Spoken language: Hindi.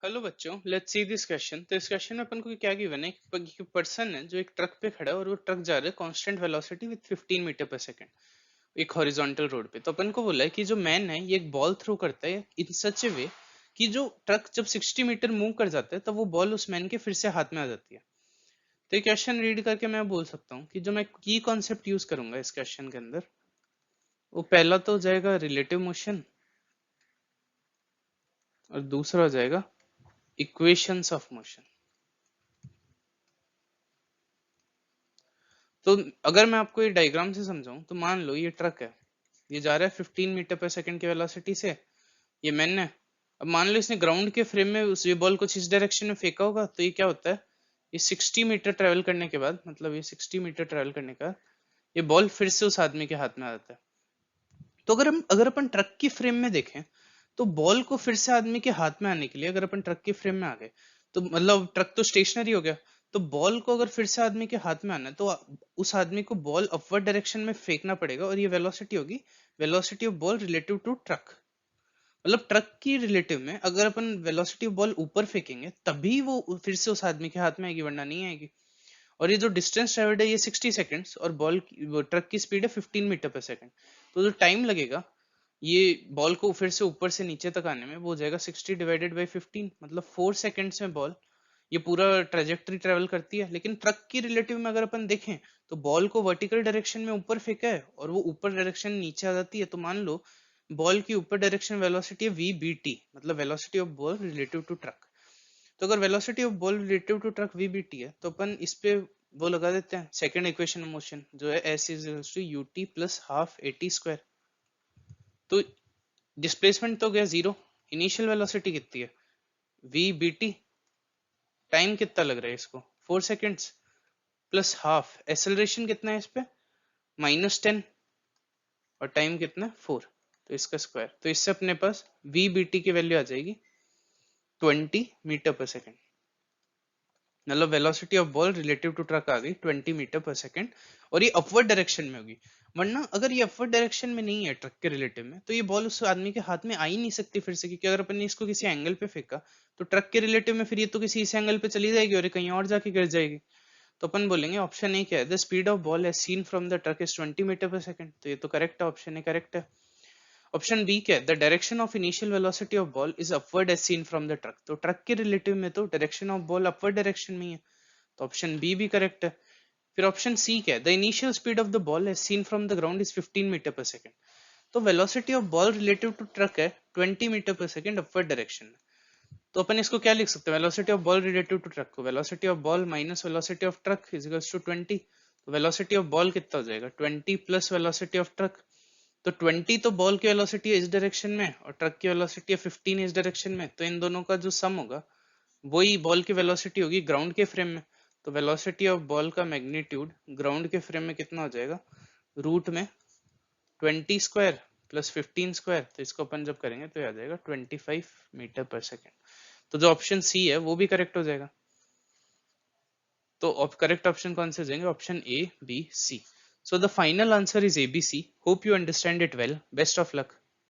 हेलो बच्चों, लेट्स सी दिस क्वेश्चन। तो इस क्वेश्चन में अपन को क्या गिवन है कि पर्सन है जो एक ट्रक पे खड़ा है और वो ट्रक जा रहा है constant velocity with 15 meter per second एक हॉरिजॉन्टल रोड पे। तो अपन को बोला है कि जो मैन है ये एक बॉल थ्रो करता है इन सच ए वे कि जो ट्रक जब 60 मीटर मूव कर जाता है तब वो बॉल उस मैन के फिर से हाथ में आ जाती है। तो ये क्वेश्चन रीड करके मैं बोल सकता हूँ कि जो मैं की कॉन्सेप्ट यूज करूंगा इस क्वेश्चन के अंदर, वो पहला तो हो जाएगा रिलेटिव मोशन और दूसरा हो जाएगा इक्वेशंस ऑफ मोशन। तो अगर मैं आपको ये डायग्राम से समझाऊं तो मान लो ये ट्रक है, ये जा रहा है 15 मीटर पर सेकंड की वेलोसिटी से। ये मैन है। अब मान लो इसने ग्राउंड के फ्रेम में उस ये बॉल कुछ इस डायरेक्शन में फेंका होगा, तो ये क्या होता है, ये 60 मीटर ट्रेवल करने के बाद, मतलब ये 60 मीटर ट्रेवल करने का ये बॉल फिर से उस आदमी के हाथ में आ जाता है। तो अगर अपन ट्रक की फ्रेम में देखें तो बॉल को फिर से आदमी के हाथ में आने के लिए अगर अपन ट्रक की फ्रेम में आ गए तो मतलब ट्रक तो स्टेशनरी हो गया। तो बॉल को अगर फिर से आदमी के हाथ में आना है तो उस आदमी को बॉल अपवर्ड डायरेक्शन में फेंकना पड़ेगा और ये वेलोसिटी होगी velocity of ball relative to truck. मतलब ट्रक की रिलेटिव में अगर अपन वेलोसिटी ऑफ बॉल ऊपर फेंकेंगे तभी वो फिर से उस आदमी के हाथ में आएगी, वरना नहीं आएगी। और ये जो डिस्टेंस ट्रेवल्ड है ये 60 सेकंड्स और ट्रक की स्पीड है 15 मीटर पर सेकंड। तो जो टाइम लगेगा ये बॉल को फिर से ऊपर से नीचे तक आने में वो हो जाएगा 60 डिवाइडेड बाई 15, मतलब 4 सेकंड्स में बॉल ये पूरा ट्रेजेक्टरी ट्रेवल करती है। लेकिन ट्रक की रिलेटिव में अगर अपन देखें तो बॉल को वर्टिकल डायरेक्शन में ऊपर फेंका है और वो ऊपर डायरेक्शन नीचे आ जाती है। तो मान लो बॉल की ऊपर डायरेक्शन वेलोसिटी है VBT, मतलब velocity of ball relative to truck. तो अगर velocity of ball relative to truck VBT है तो अपन इस पे वो लगा देते हैं सेकंड इक्वेशन ऑफ मोशन जो है S is to UT plus half AT square. तो डिस्प्लेसमेंट तो गया जीरो, इनिशियल वेलोसिटी कितनी है VBT, टाइम कितना लग रहा है इसको 4 सेकेंड्स प्लस हाफ, एक्सेलरेशन कितना है इस पे -10 और टाइम कितना है 4, तो इसका स्क्वायर। तो इससे अपने पास VBT की वैल्यू आ जाएगी 20 मीटर पर सेकेंड, मतलब velocity of ball relative to truck आ गई 20 मीटर पर सेकंड और ये अपवर्ड डायरेक्शन में होगी। वरना अगर ये अपवर्ड डायरेक्शन में नहीं है ट्रक के रिलेटिव में तो ये बॉल उस आदमी के हाथ में आ ही नहीं सकती फिर से, क्योंकि अगर अपन ने इसको किसी एंगल पे फेंका तो ट्रक के रिलेटिव में फिर ये तो किसी इस एंगल पे चली जाएगी और ये कहीं और जाके गिर जाएगी। तो अपन बोलेंगे ऑप्शन ए क्या है, the speed of ball as seen from the truck is 20 meter per second. तो ये तो करेक्ट है, ऑप्शन ए करेक्ट है। ऑप्शन बी क्या है, the direction of initial velocity of ball is upward as seen from the truck. तो ट्रक के रिलेटिव में तो direction of ball upward direction में ही है, तो ऑप्शन बी भी करेक्ट है। फिर ऑप्शन सी क्या है, the initial speed of the ball as seen from the ground is 15 meter per second. तो velocity of ball relative to truck है 20 meter per second upward direction में। तो अपन इसको क्या लिख सकते हैं, velocity of ball relative to truck को velocity of ball minus velocity of truck is equals to 20। तो वेलोसिटी ऑफ बॉल कितना हो जाएगा 20 प्लस वेलोसिटी ऑफ ट्रक। तो 20 तो बॉल की वेलोसिटी है इस डायरेक्शन में और ट्रक की वेलोसिटी है 15 इस डायरेक्शन में, तो इन दोनों का जो सम होगा वही बॉल की वेलोसिटी होगी ग्राउंड के फ्रेम में। तो वेलोसिटी ऑफ बॉल का मैग्नीट्यूड ग्राउंड के फ्रेम में कितना हो जाएगा, रूट में 20 स्क्वायर प्लस 15 स्क्वायर। तो इसको अपन जब करेंगे तो आ जाएगा 25 मीटर पर सेकेंड। तो जो ऑप्शन सी है वो भी करेक्ट हो जाएगा। तो करेक्ट ऑप्शन कौन से हो जाएंगे, option A B C। So the final answer is ABC। Hope you understand it well, best of luck.